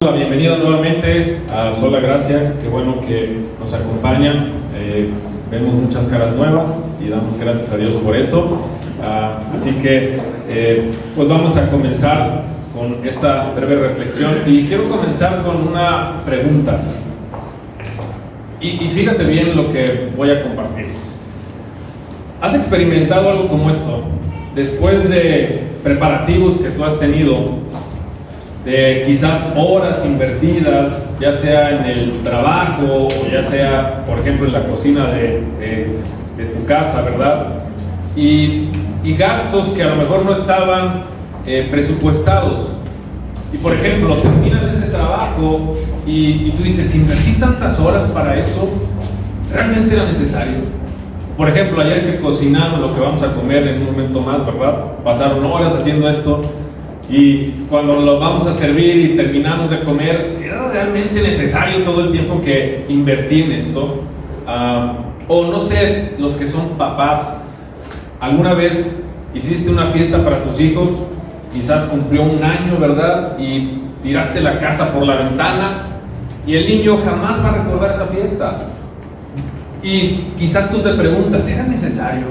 La bienvenida nuevamente a Sola Gracia. Qué bueno que nos acompañan. Vemos muchas caras nuevas y damos gracias a Dios por eso. Así que pues vamos a comenzar con esta breve reflexión y quiero comenzar con una pregunta. Y fíjate bien lo que voy a compartir. ¿Has experimentado algo como esto? Después de preparativos que tú has tenido, de quizás horas invertidas, ya sea en el trabajo o ya sea, por ejemplo, en la cocina de tu casa, ¿verdad? Y gastos que a lo mejor no estaban presupuestados. Y por ejemplo, terminas ese trabajo y tú dices, invertí tantas horas para eso, ¿realmente era necesario? Por ejemplo, ayer que cocinamos lo que vamos a comer en un momento más, ¿verdad? Pasaron horas haciendo esto. Y cuando lo vamos a servir y terminamos de comer, ¿era realmente necesario todo el tiempo que invertí en esto? O no sé, los que son papás, ¿alguna vez hiciste una fiesta para tus hijos? Quizás cumplió un año, ¿verdad? Y tiraste la casa por la ventana y el niño jamás va a recordar esa fiesta. Y quizás tú te preguntas, ¿era necesario?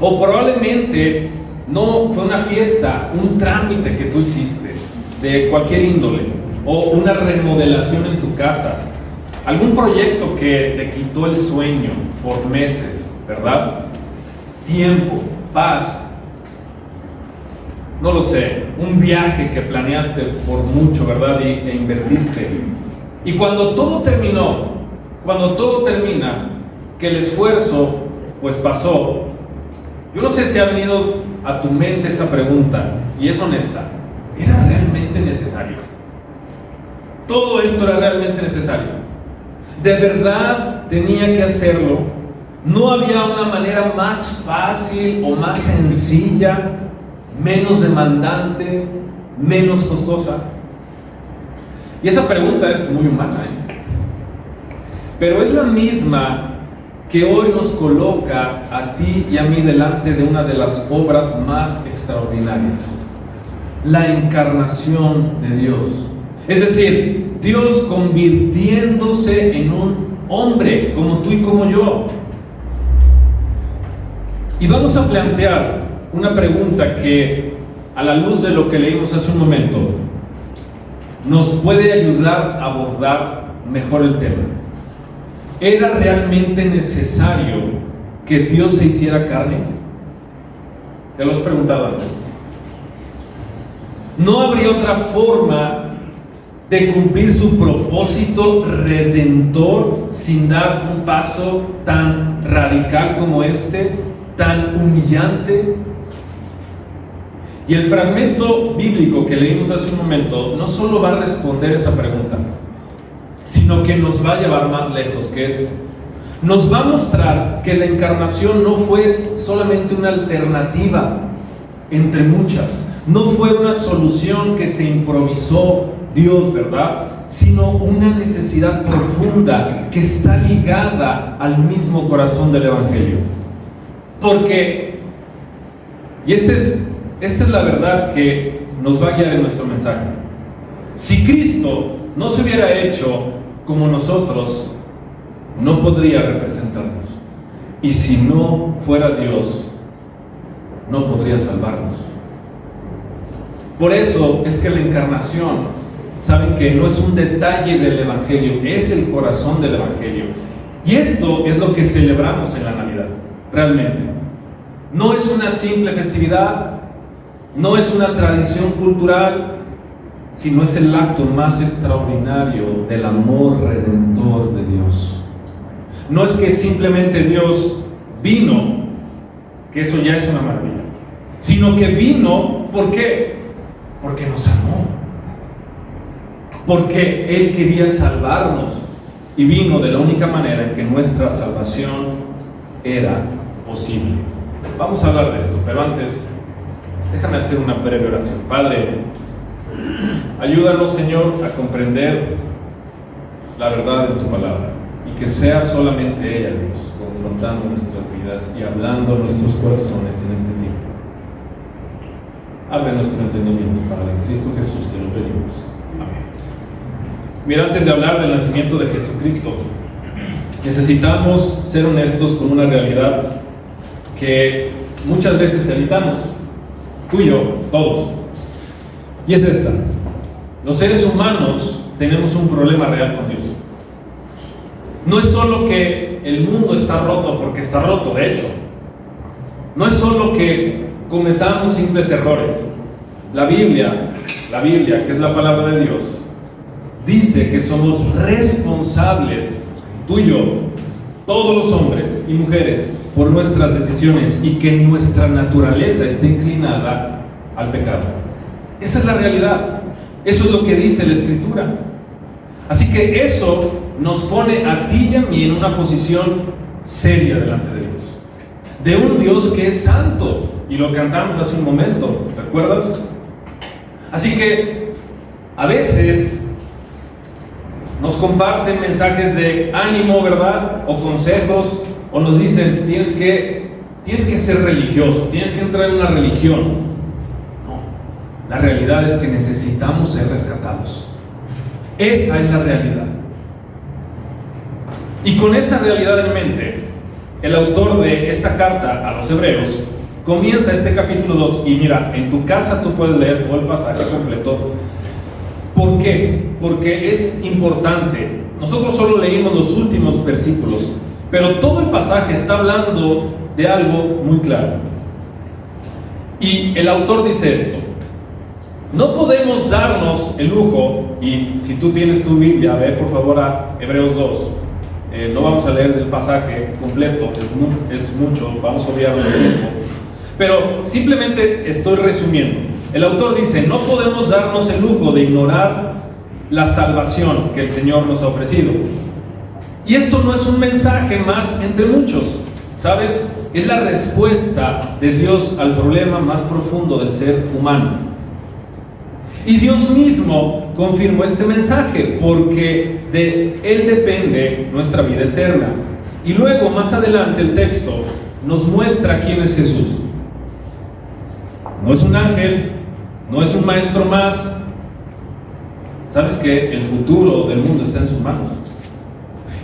O probablemente no fue una fiesta, un trámite que tú hiciste de cualquier índole, o una remodelación en tu casa, algún proyecto que te quitó el sueño por meses, ¿verdad? Tiempo, paz, no lo sé, un viaje que planeaste por mucho, ¿verdad? E invertiste. Y cuando todo terminó, cuando todo termina, que el esfuerzo pues pasó, yo no sé si ha venido a tu mente esa pregunta, y es honesta, ¿era realmente necesario? ¿Todo esto era realmente necesario? ¿De verdad tenía que hacerlo? ¿No había una manera más fácil o más sencilla, menos demandante, menos costosa? Y esa pregunta es muy humana, pero es la misma que hoy nos coloca a ti y a mí delante de una de las obras más extraordinarias, la encarnación de Dios. Es decir, Dios convirtiéndose en un hombre como tú y como yo. Y vamos a plantear una pregunta que, a la luz de lo que leímos hace un momento, nos puede ayudar a abordar mejor el tema. ¿Era realmente necesario que Dios se hiciera carne? Te lo has preguntado antes. ¿No habría otra forma de cumplir su propósito redentor sin dar un paso tan radical como este, tan humillante? Y el fragmento bíblico que leímos hace un momento no solo va a responder esa pregunta, sino que nos va a llevar más lejos que eso. Nos va a mostrar que la encarnación no fue solamente una alternativa entre muchas, no fue una solución que se improvisó Dios, ¿verdad? Sino una necesidad profunda que está ligada al mismo corazón del Evangelio. Porque, y esta es la verdad que nos va a guiar en nuestro mensaje. Si Cristo no se hubiera hecho como nosotros, no podría representarnos. Y si no fuera Dios, no podría salvarnos. Por eso es que la encarnación, saben que no es un detalle del Evangelio, es el corazón del Evangelio. Y esto es lo que celebramos en la Navidad, realmente. No es una simple festividad, no es una tradición cultural, sino es el acto más extraordinario del amor redentor de Dios. No es que simplemente Dios vino, que eso ya es una maravilla, sino que vino, ¿por qué? Porque nos amó, porque Él quería salvarnos y vino de la única manera en que nuestra salvación era posible. Vamos a hablar de esto, pero antes, déjame hacer una breve oración. Padre, ayúdanos, Señor, a comprender la verdad de tu palabra y que sea solamente ella, Dios, confrontando nuestras vidas y hablando a nuestros corazones en este tiempo. Abre nuestro entendimiento, Padre, en Cristo Jesús te lo pedimos. Amén. Mira, antes de hablar del nacimiento de Jesucristo, necesitamos ser honestos con una realidad que muchas veces evitamos, tú y yo, todos. Y es esta: los seres humanos tenemos un problema real con Dios. No es solo que el mundo está roto porque está roto, de hecho. No es solo que cometamos simples errores. La Biblia, que es la palabra de Dios, dice que somos responsables, tú y yo, todos los hombres y mujeres, por nuestras decisiones, y que nuestra naturaleza está inclinada al pecado. Esa es la realidad. Eso es lo que dice la Escritura. Así que eso nos pone a ti y a mí en una posición seria delante de Dios, de un Dios que es santo, y lo cantamos hace un momento, ¿recuerdas? Así que a veces nos comparten mensajes de ánimo, ¿verdad? O consejos, o nos dicen, tienes que ser religioso, tienes que entrar en una religión. No, la realidad es que necesitamos ser rescatados. Esa es la realidad. Y con esa realidad en mente, el autor de esta carta a los Hebreos comienza este capítulo 2, y mira, en tu casa tú puedes leer todo el pasaje completo. ¿Por qué? Porque es importante. Nosotros solo leímos los últimos versículos, pero todo el pasaje está hablando de algo muy claro. Y el autor dice esto: no podemos darnos el lujo, y si tú tienes tu Biblia, ve por favor a Hebreos 2. No vamos a leer el pasaje completo, es mucho, vamos a obviarlo un tiempo. Pero simplemente estoy resumiendo. El autor dice: no podemos darnos el lujo de ignorar la salvación que el Señor nos ha ofrecido. Y esto no es un mensaje más entre muchos, ¿sabes? Es la respuesta de Dios al problema más profundo del ser humano. Y Dios mismo confirmó este mensaje, porque de Él depende nuestra vida eterna. Y luego, más adelante, el texto nos muestra quién es Jesús. No es un ángel, no es un maestro más. ¿Sabes que el futuro del mundo está en sus manos?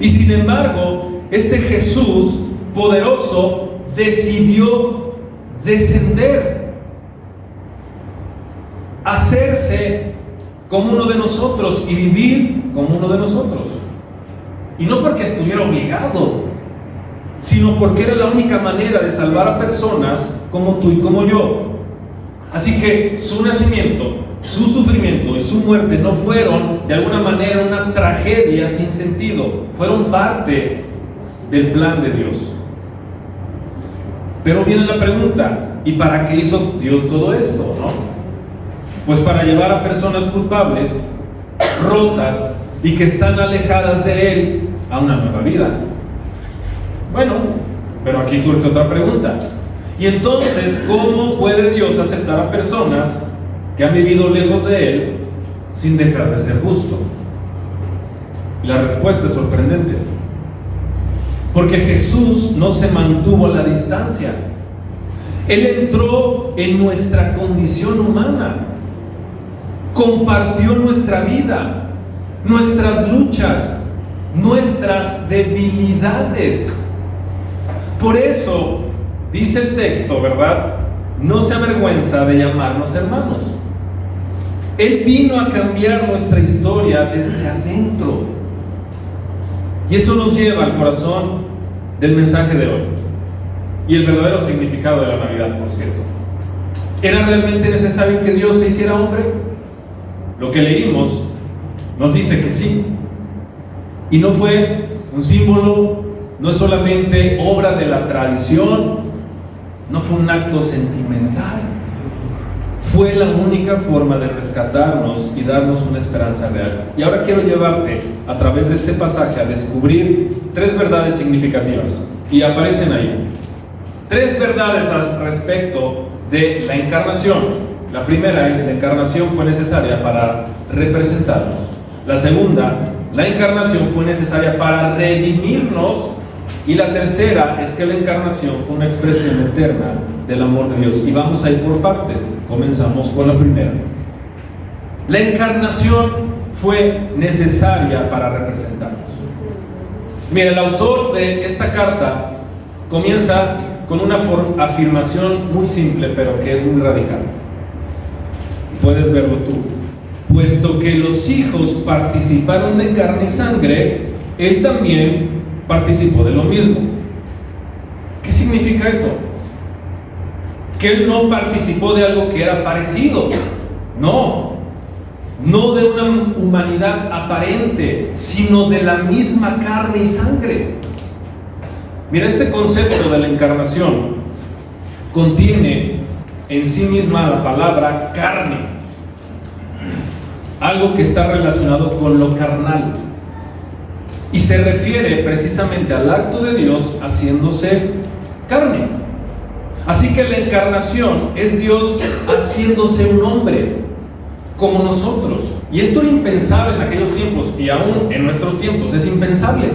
Y sin embargo, este Jesús poderoso decidió descender, hacerse como uno de nosotros y vivir como uno de nosotros. Y no porque estuviera obligado, sino porque era la única manera de salvar a personas como tú y como yo. Así que su nacimiento, su sufrimiento y su muerte no fueron de alguna manera una tragedia sin sentido, fueron parte del plan de Dios. Pero viene la pregunta: ¿y para qué hizo Dios todo esto, no? Pues para llevar a personas culpables, rotas y que están alejadas de Él a una nueva vida. Bueno, pero aquí surge otra pregunta. Y entonces, ¿cómo puede Dios aceptar a personas que han vivido lejos de Él sin dejar de ser justo? Y la respuesta es sorprendente. Porque Jesús no se mantuvo a la distancia. Él entró en nuestra condición humana, compartió nuestra vida, nuestras luchas, nuestras debilidades. Por eso dice el texto, ¿verdad? No se avergüenza de llamarnos hermanos. Él vino a cambiar nuestra historia desde adentro. Y eso nos lleva al corazón del mensaje de hoy y el verdadero significado de la Navidad, por cierto. ¿Era realmente necesario que Dios se hiciera hombre? Lo que leímos nos dice que sí. Y no fue un símbolo, no es solamente obra de la tradición, no fue un acto sentimental. Fue la única forma de rescatarnos y darnos una esperanza real. Y ahora quiero llevarte a través de este pasaje a descubrir 3 verdades significativas. Y aparecen ahí 3 verdades al respecto de la encarnación. La primera es: la encarnación fue necesaria para representarnos. La segunda: la encarnación fue necesaria para redimirnos. Y la tercera es que la encarnación fue una expresión eterna del amor de Dios. Y vamos a ir por partes. Comenzamos con la primera. La encarnación fue necesaria para representarnos. Mira, el autor de esta carta comienza con una afirmación muy simple, pero que es muy radical. Puedes verlo tú. Puesto que los hijos participaron de carne y sangre, él también participó de lo mismo. ¿Qué significa eso? Que él no participó de algo que era parecido. No de una humanidad aparente, sino de la misma carne y sangre. Mira, este concepto de la encarnación contiene en sí misma la palabra carne, algo que está relacionado con lo carnal, y se refiere precisamente al acto de Dios haciéndose carne. Así que la encarnación es Dios haciéndose un hombre como nosotros, y esto era impensable en aquellos tiempos, y aún en nuestros tiempos es impensable.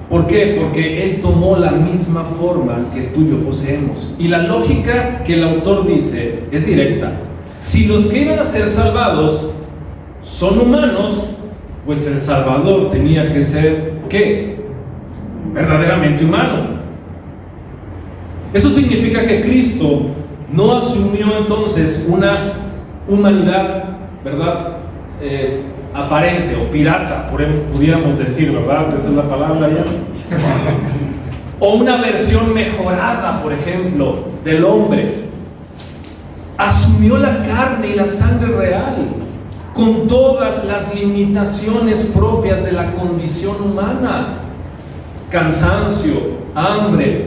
¿Por qué? Porque Él tomó la misma forma que tú y yo poseemos. Y la lógica que el autor dice es directa. Si los que iban a ser salvados son humanos, pues el Salvador tenía que ser, ¿qué? Verdaderamente humano. Eso significa que Cristo no asumió entonces una humanidad, ¿verdad? Aparente o pirata, pudiéramos decir, ¿verdad? Esa es la palabra ya. O una versión mejorada, por ejemplo, del hombre. Asumió la carne y la sangre real, con todas las limitaciones propias de la condición humana: cansancio, hambre,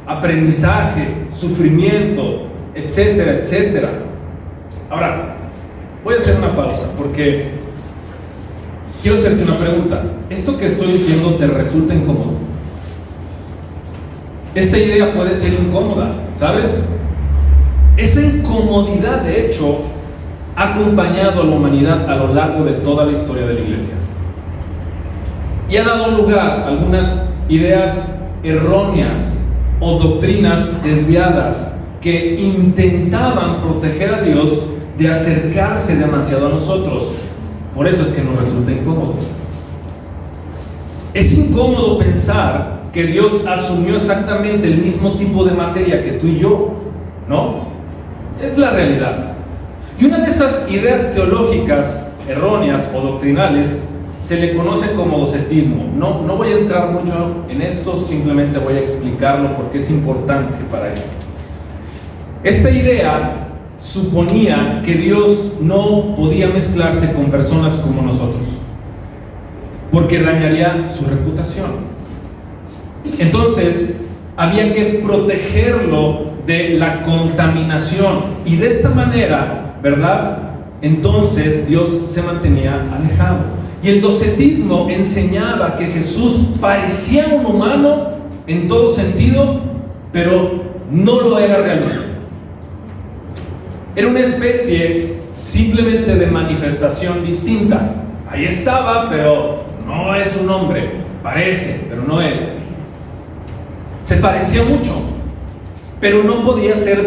aprendizaje, sufrimiento, etcétera, etcétera. Ahora, voy a hacer una pausa porque quiero hacerte una pregunta. ¿Esto que estoy diciendo te resulta incómodo? Esta idea puede ser incómoda, ¿sabes? Esa incomodidad, de hecho, ha acompañado a la humanidad a lo largo de toda la historia de la iglesia, y ha dado lugar a algunas ideas erróneas o doctrinas desviadas que intentaban proteger a Dios de acercarse demasiado a nosotros. Por eso es que nos resulta incómodo. Es incómodo pensar que Dios asumió exactamente el mismo tipo de materia que tú y yo, ¿no? Es la realidad. Y una de esas ideas teológicas erróneas o doctrinales se le conoce como docetismo. No voy a entrar mucho en esto, simplemente voy a explicarlo porque es importante para esto. Esta idea suponía que Dios no podía mezclarse con personas como nosotros, porque dañaría su reputación. Entonces, había que protegerlo de la contaminación, y de esta manera, ¿verdad? Entonces Dios se mantenía alejado. Y el docetismo enseñaba que Jesús parecía un humano en todo sentido, pero no lo era realmente. Era una especie simplemente de manifestación distinta. Ahí estaba, pero no es un hombre. Parece, pero no es. Se parecía mucho, pero no podía ser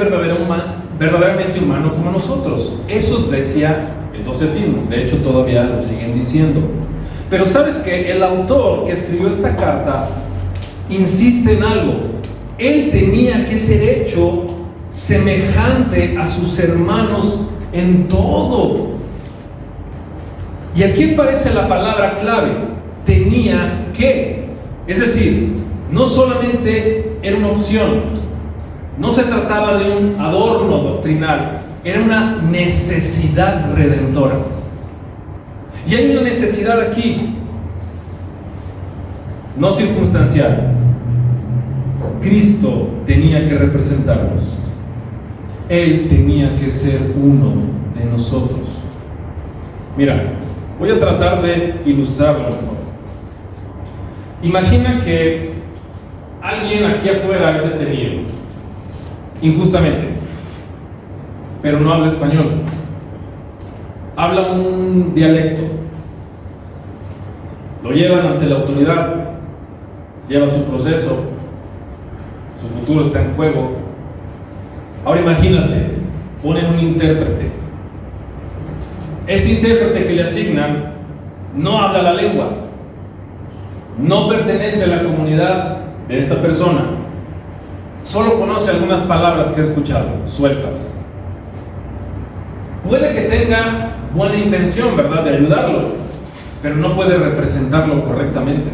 verdaderamente humano como nosotros. Eso decía el docetismo. De hecho, todavía lo siguen diciendo. Pero ¿sabes qué? El autor que escribió esta carta insiste en algo. Él tenía que ser hecho semejante a sus hermanos en todo. Y aquí aparece la palabra clave: tenía que. Es decir, no solamente era una opción, no se trataba de un adorno doctrinal, era una necesidad redentora. Y hay una necesidad aquí, no circunstancial. Cristo tenía que representarnos. Él tenía que ser uno de nosotros. Mira, voy a tratar de ilustrarlo mejor. Imagina que alguien aquí afuera es detenido injustamente, pero no habla español, habla un dialecto. Lo llevan ante la autoridad, lleva su proceso, su futuro está en juego. Ahora imagínate ponen un intérprete. Ese intérprete que le asignan no habla la lengua, no pertenece a la comunidad de esta persona, solo conoce algunas palabras que ha escuchado, sueltas. Puede que tenga buena intención, ¿verdad?, de ayudarlo, pero no puede representarlo correctamente.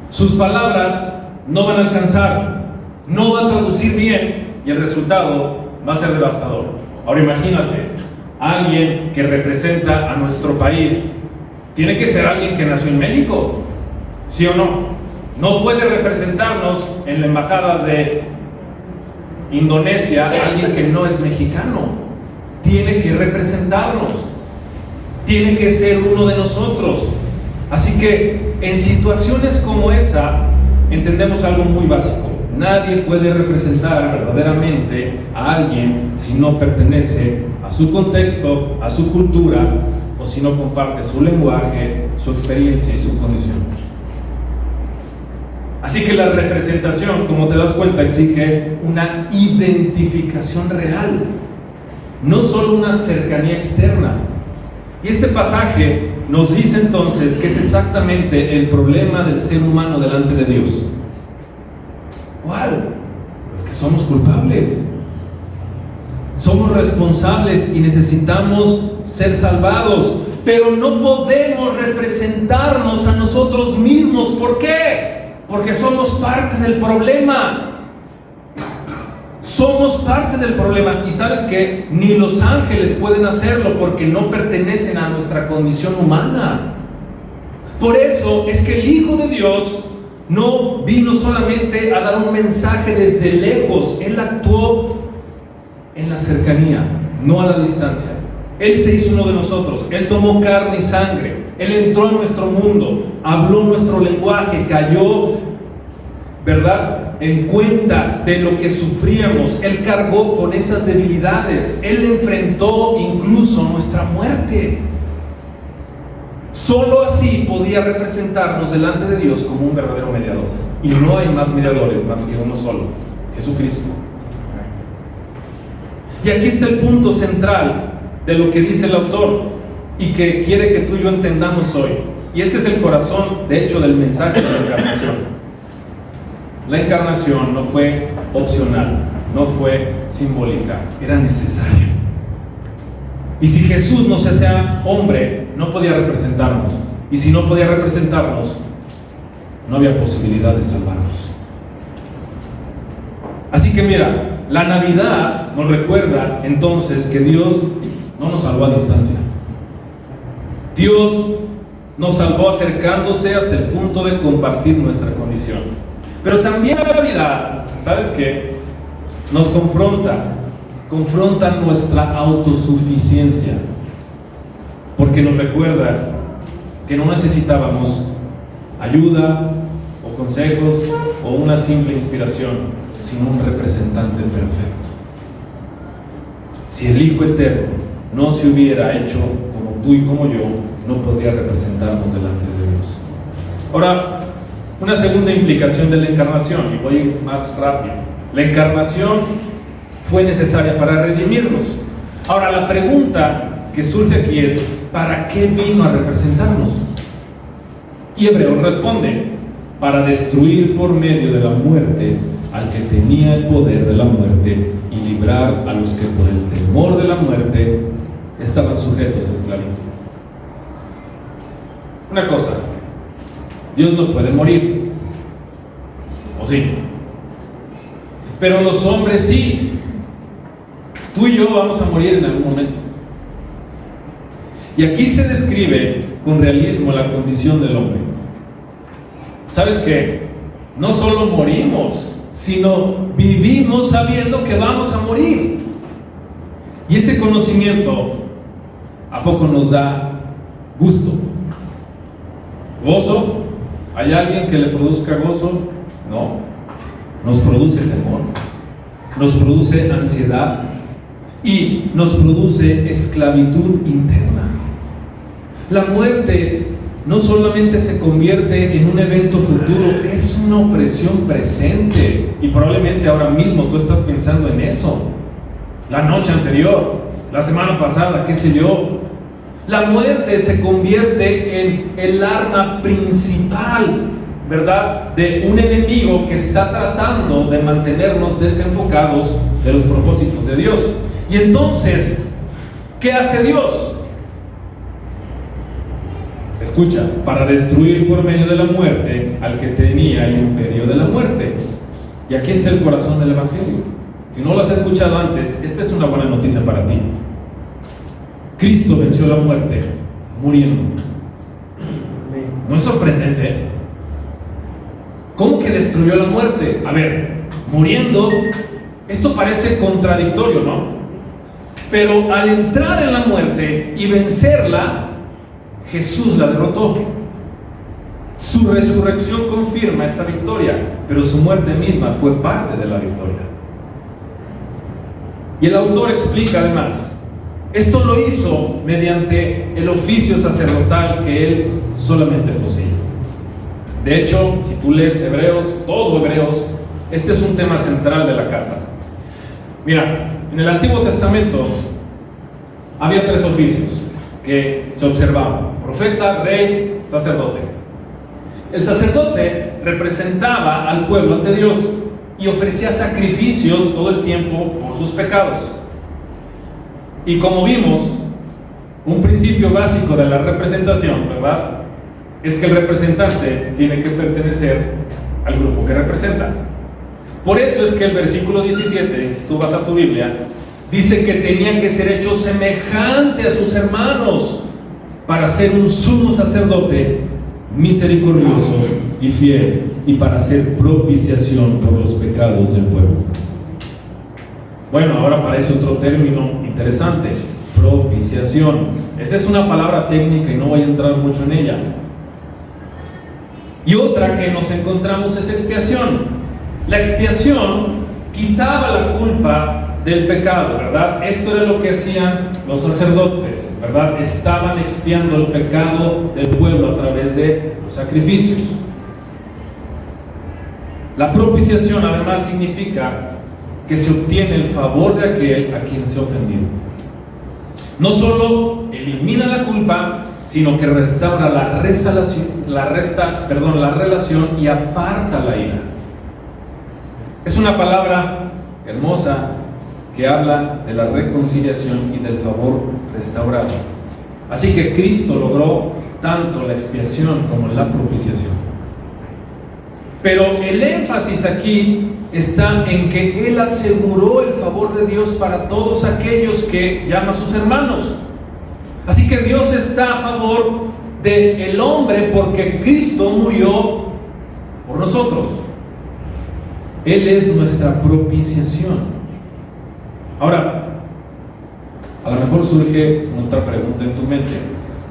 Sus palabras no van a alcanzar, no va a traducir bien y el resultado va a ser devastador. Ahora imagínate, alguien que representa a nuestro país, tiene que ser alguien que nació en México, ¿sí o no? No puede representarnos en la embajada de Indonesia alguien que no es mexicano. Tiene que representarnos, tiene que ser uno de nosotros. Así que en situaciones como esa entendemos algo muy básico: nadie puede representar verdaderamente a alguien si no pertenece a su contexto, a su cultura, o si no comparte su lenguaje, su experiencia y su condición. Así que la representación, como te das cuenta, exige una identificación real, no solo una cercanía externa. Y este pasaje nos dice entonces que es exactamente el problema del ser humano delante de Dios. ¿Cuál? Pues que somos culpables, somos responsables y necesitamos ser salvados, pero no podemos representarnos a nosotros mismos. ¿Por qué? Porque somos parte del problema. Somos parte del problema. Y sabes que ni los ángeles pueden hacerlo porque no pertenecen a nuestra condición humana. Por eso es que el Hijo de Dios no vino solamente a dar un mensaje desde lejos. Él actuó en la cercanía, no a la distancia. Él se hizo uno de nosotros. Él tomó carne y sangre. Él entró a nuestro mundo, habló nuestro lenguaje, cayó, ¿verdad?, en cuenta de lo que sufríamos. Él cargó con esas debilidades. Él enfrentó incluso nuestra muerte. Solo así podía representarnos delante de Dios como un verdadero mediador. Y no hay más mediadores más que uno solo: Jesucristo. Y aquí está el punto central de lo que dice el autor y que quiere que tú y yo entendamos hoy. Y este es el corazón, de hecho, del mensaje de la encarnación. La encarnación no fue opcional, no fue simbólica, era necesaria. Y si Jesús no se hacía hombre, no podía representarnos. Y si no podía representarnos, no había posibilidad de salvarnos. Así que mira, la Navidad nos recuerda entonces que Dios no nos salvó a distancia. Dios nos salvó acercándose hasta el punto de compartir nuestra condición. Pero también la Navidad, ¿sabes qué?, nos confronta nuestra autosuficiencia, porque nos recuerda que no necesitábamos ayuda o consejos o una simple inspiración, sino un representante perfecto. Si el Hijo Eterno no se hubiera hecho como tú y como yo, no podría representarnos delante de Dios. Ahora, una segunda implicación de la encarnación, y voy a ir más rápido. La encarnación fue necesaria para redimirnos. Ahora, la pregunta que surge aquí es: ¿para qué vino a representarnos? Y Hebreos responde: para destruir por medio de la muerte al que tenía el poder de la muerte y librar a los que por el temor de la muerte estaban sujetos a esclavitud. Una cosa: Dios no puede morir, ¿o sí? Pero los hombres sí. Tú y yo vamos a morir en algún momento. Y aquí se describe con realismo la condición del hombre. ¿Sabes qué? No solo morimos, sino vivimos sabiendo que vamos a morir. Y ese conocimiento, ¿a poco nos da gusto? ¿Gozo? ¿Hay alguien que le produzca gozo? No. Nos produce temor, nos produce ansiedad y nos produce esclavitud interna. La muerte no solamente se convierte en un evento futuro, es una opresión presente. Y probablemente ahora mismo tú estás pensando en eso. la noche anterior, la semana pasada, qué sé yo. La muerte se convierte en el arma principal, ¿verdad?, de un enemigo que está tratando de mantenernos desenfocados de los propósitos de Dios. Y entonces, ¿qué hace Dios? Escucha, para destruir por medio de la muerte al que tenía el imperio de la muerte. Y aquí está el corazón del Evangelio. Si no lo has escuchado antes, esta es una buena noticia para ti. Cristo venció la muerte muriendo. ¿No es sorprendente? ¿Cómo que destruyó la muerte? A ver, muriendo, esto parece contradictorio, ¿no? Pero al entrar en la muerte y vencerla, Jesús la derrotó. Su resurrección confirma esa victoria, pero su muerte misma fue parte de la victoria. Y el autor explica además, esto lo hizo mediante el oficio sacerdotal que él solamente poseía. De hecho, si tú lees Hebreos, todo Hebreos, este es un tema central de la carta. Mira, en el Antiguo Testamento había 3 oficios que se observaban: profeta, rey, sacerdote. El sacerdote representaba al pueblo ante Dios y ofrecía sacrificios todo el tiempo por sus pecados. Y como vimos, un principio básico de la representación, ¿verdad?, es que el representante tiene que pertenecer al grupo que representa. Por eso es que el versículo 17, si tú vas a tu Biblia, dice que tenía que ser hecho semejante a sus hermanos para ser un sumo sacerdote misericordioso y fiel, y para hacer propiciación por los pecados del pueblo. Bueno, ahora aparece otro término interesante: propiciación. Esa es una palabra técnica y no voy a entrar mucho en ella. Y otra que nos encontramos es expiación. La expiación quitaba la culpa del pecado, ¿verdad? Esto era lo que hacían los sacerdotes, ¿verdad? Estaban expiando el pecado del pueblo a través de los sacrificios. La propiciación además significa que se obtiene el favor de aquel a quien se ha ofendido. No solo elimina la culpa, sino que restaura la relación y aparta la ira. Es una palabra hermosa que habla de la reconciliación y del favor restaurado. Así que Cristo logró tanto la expiación como la propiciación. Pero el énfasis aquí está en que Él aseguró el favor de Dios para todos aquellos que llama sus hermanos. Así que Dios está a favor del hombre porque Cristo murió por nosotros. Él es nuestra propiciación. Ahora, a lo mejor surge otra pregunta en tu mente: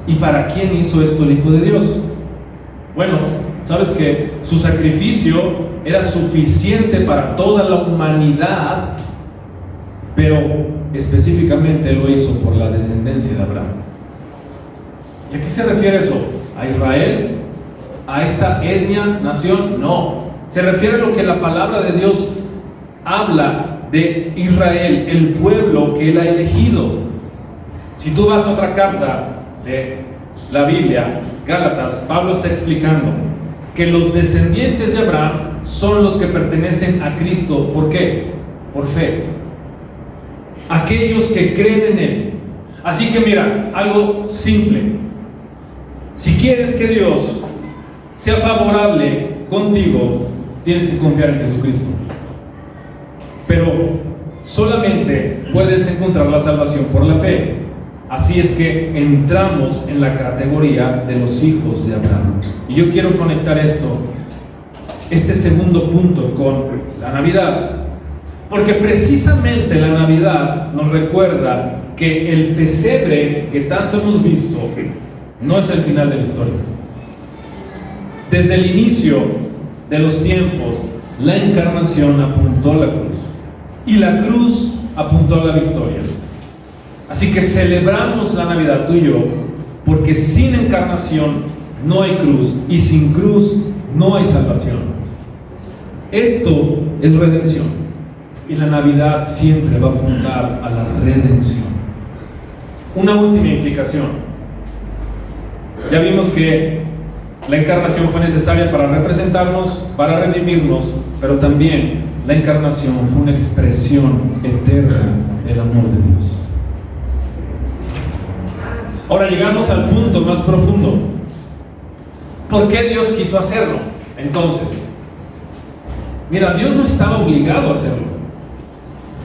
¿y para quién hizo esto el Hijo de Dios? Bueno, sabes que su sacrificio era suficiente para toda la humanidad, pero específicamente lo hizo por la descendencia de Abraham. ¿Y a qué se refiere eso? ¿A Israel? ¿A esta etnia, nación? No. Se refiere a lo que la palabra de Dios habla de Israel, el pueblo que Él ha elegido. Si tú vas a otra carta de la Biblia, Gálatas, Pablo está explicando que los descendientes de Abraham son los que pertenecen a Cristo. ¿Por qué? Por fe. Aquellos que creen en Él. Así que mira, algo simple. Si quieres que Dios sea favorable contigo, tienes que confiar en Jesucristo. Pero solamente puedes encontrar la salvación por la fe. Así es que entramos en la categoría de los hijos de Abraham. Y yo quiero conectar este segundo punto con la Navidad, porque precisamente la Navidad nos recuerda que el pesebre que tanto hemos visto no es el final de la historia. Desde el inicio de los tiempos, la encarnación apuntó a la cruz y la cruz apuntó a la victoria. Así que celebramos la Navidad tú y yo, porque sin encarnación no hay cruz y sin cruz no hay salvación. Esto es redención. Y la Navidad siempre va a apuntar a la redención. Una última implicación. Ya vimos que la encarnación fue necesaria para representarnos, para redimirnos, pero también la encarnación fue una expresión eterna del amor de Dios. Ahora llegamos al punto más profundo. ¿Por qué Dios quiso hacerlo? Entonces, mira, Dios no estaba obligado a hacerlo.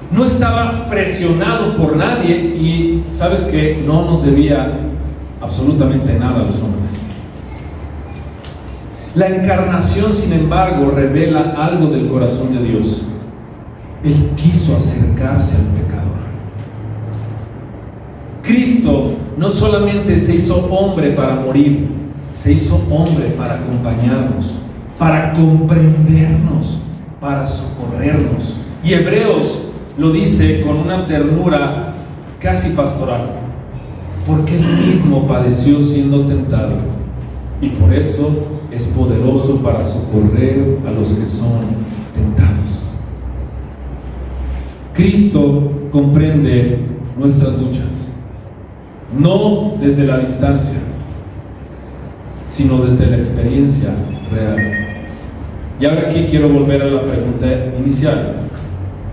No estaba presionado por nadie y sabes que no nos debía absolutamente nada a los hombres. La encarnación, sin embargo, revela algo del corazón de Dios. Él quiso acercarse al pecador. Cristo no solamente se hizo hombre para morir, se hizo hombre para acompañarnos, para comprendernos, para socorrernos. Y Hebreos lo dice con una ternura casi pastoral, porque Él mismo padeció siendo tentado y por eso es poderoso para socorrer a los que son tentados. Cristo comprende nuestras luchas, no desde la distancia, sino desde la experiencia real. Y ahora aquí quiero volver a la pregunta inicial.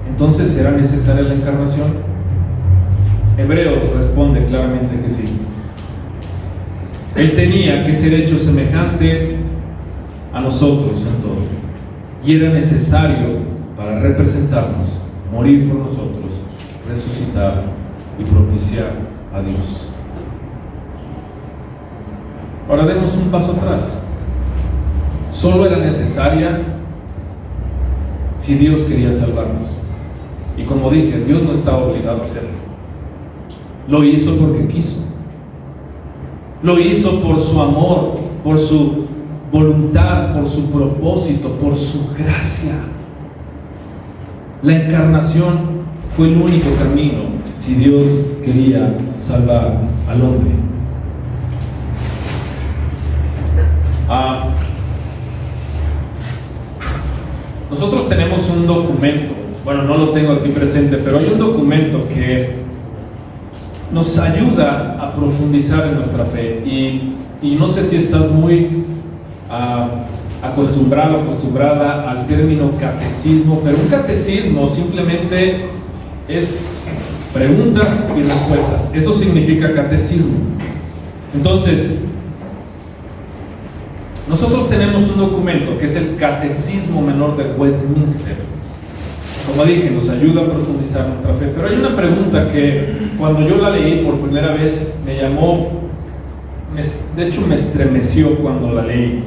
¿Entonces será necesaria la encarnación? Hebreos responde claramente que sí. Él tenía que ser hecho semejante a nosotros en todo, y era necesario para representarnos, morir por nosotros, resucitar y propiciar a Dios. Ahora demos un paso atrás. Solo era necesaria si Dios quería salvarnos. Y como dije, Dios no estaba obligado a hacerlo. Lo hizo porque quiso. Lo hizo por su amor, por su voluntad, por su propósito, por su gracia. La encarnación fue el único camino si Dios quería salvar al hombre. Nosotros tenemos un documento, bueno, no lo tengo aquí presente, pero hay un documento que nos ayuda a profundizar en nuestra fe. Y no sé si estás muy acostumbrada al término catecismo, pero un catecismo simplemente es preguntas y respuestas. Eso significa catecismo. Entonces, nosotros tenemos un documento que es el Catecismo Menor de Westminster. Como dije, nos ayuda a profundizar nuestra fe. Pero hay una pregunta que cuando yo la leí por primera vez me llamó, de hecho me estremeció cuando la leí.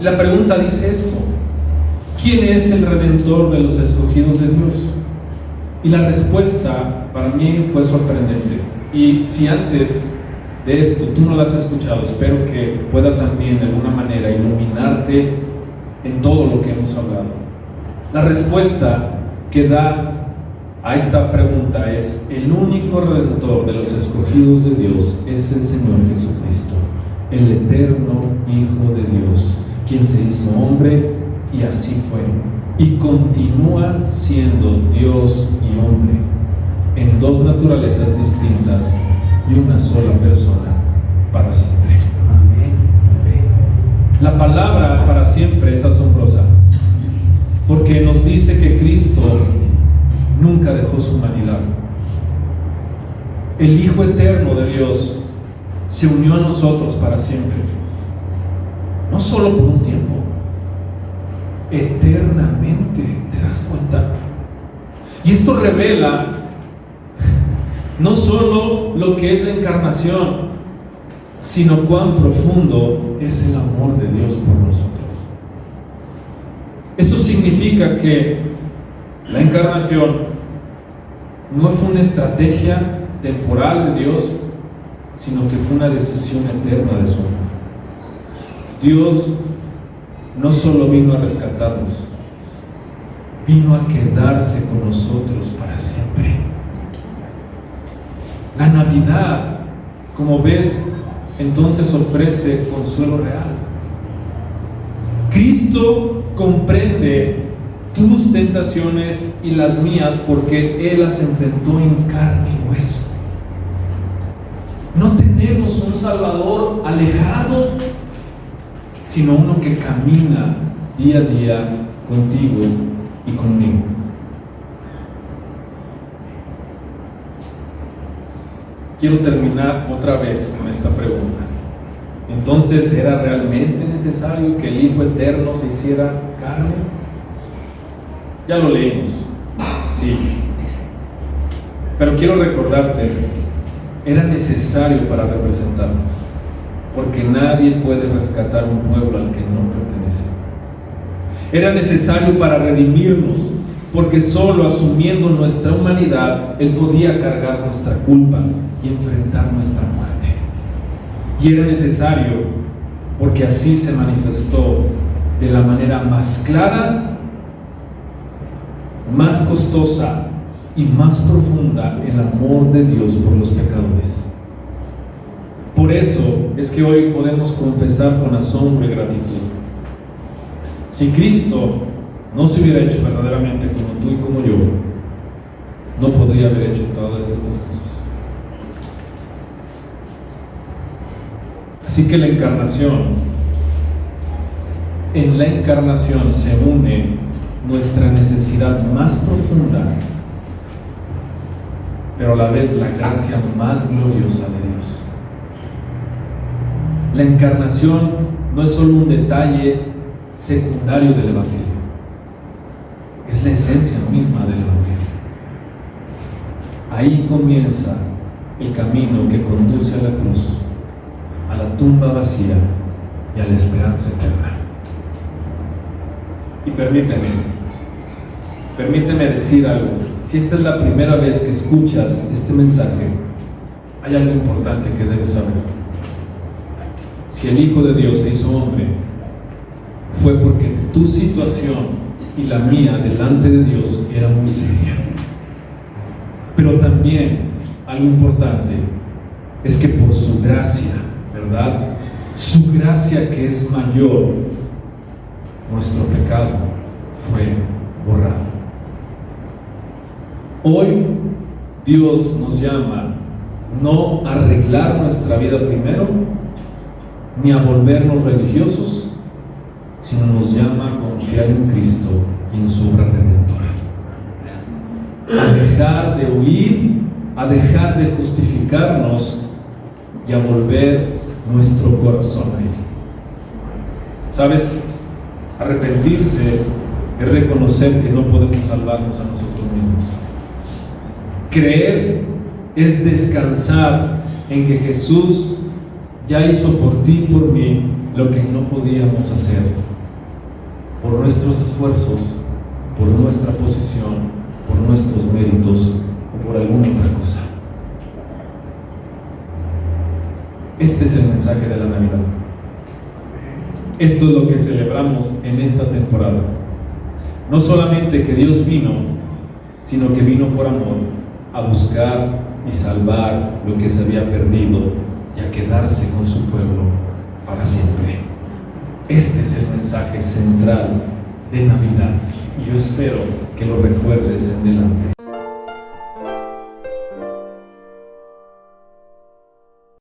La pregunta dice esto: ¿quién es el Redentor de los escogidos de Dios? Y la respuesta para mí fue sorprendente. Y si antes de esto tú no la has escuchado, espero que pueda también de alguna manera iluminarte en todo lo que hemos hablado. La respuesta que da a esta pregunta es: el único Redentor de los escogidos de Dios es el Señor Jesucristo, el eterno Hijo de Dios, quien se hizo hombre y así fue, y continúa siendo Dios y hombre, en dos naturalezas distintas y una sola persona para siempre. Amén. La palabra para siempre es asombrosa, porque nos dice que Cristo nunca dejó su humanidad. El Hijo eterno de Dios se unió a nosotros para siempre, no solo por un tiempo, eternamente. ¿Te das cuenta? Y esto revela no solo lo que es la encarnación, sino cuán profundo es el amor de Dios por nosotros. Eso significa que la encarnación no fue una estrategia temporal de Dios, sino que fue una decisión eterna de su amor. Dios no solo vino a rescatarnos, vino a quedarse con nosotros para siempre. La Navidad, como ves, entonces ofrece consuelo real. Cristo comprende tus tentaciones y las mías, porque Él las enfrentó en carne y hueso. No tenemos un Salvador alejado, sino uno que camina día a día contigo y conmigo. Quiero terminar otra vez con esta pregunta. Entonces, ¿era realmente necesario que el Hijo Eterno se hiciera carne? Ya lo leímos, sí. Pero quiero recordarte esto. Era necesario para representarnos, porque nadie puede rescatar un pueblo al que no pertenece. Era necesario para redimirnos, porque solo asumiendo nuestra humanidad, Él podía cargar nuestra culpa y enfrentar nuestra muerte. Y era necesario porque así se manifestó de la manera más clara, más costosa y más profunda el amor de Dios por los pecadores. Por eso es que hoy podemos confesar con asombro y gratitud. Si Cristo no se hubiera hecho verdaderamente como tú y como yo, no podría haber hecho todas estas cosas. Así que en la encarnación se une nuestra necesidad más profunda, pero a la vez la gracia más gloriosa de Dios. La encarnación no es solo un detalle secundario del Evangelio, es la esencia misma del Evangelio. Ahí comienza el camino que conduce a la cruz, a la tumba vacía y a la esperanza eterna. Y permíteme decir algo. Si esta es la primera vez que escuchas este mensaje, hay algo importante que debes saber. Si el Hijo de Dios se hizo hombre, fue porque tu situación y la mía delante de Dios era muy seria. Pero también algo importante es que por su gracia, ¿verdad? Su gracia, que es mayor, nuestro pecado fue borrado. Hoy Dios nos llama no a arreglar nuestra vida primero, ni a volvernos religiosos, sino nos llama a confiar en Cristo y en su obra redentora. A dejar de huir, a dejar de justificarnos y a volver nuestro corazón a Él. ¿Sabes? Arrepentirse es reconocer que no podemos salvarnos a nosotros mismos. Creer es descansar en que Jesús ya hizo por ti y por mí lo que no podíamos hacer por nuestros esfuerzos, por nuestra posición, por nuestros méritos o por alguna otra cosa. Este es el mensaje de la Navidad. Esto es lo que celebramos en esta temporada. No solamente que Dios vino, sino que vino por amor a buscar y salvar lo que se había perdido y a quedarse con su pueblo para siempre. Este es el mensaje central de Navidad y yo espero que lo recuerdes en delante.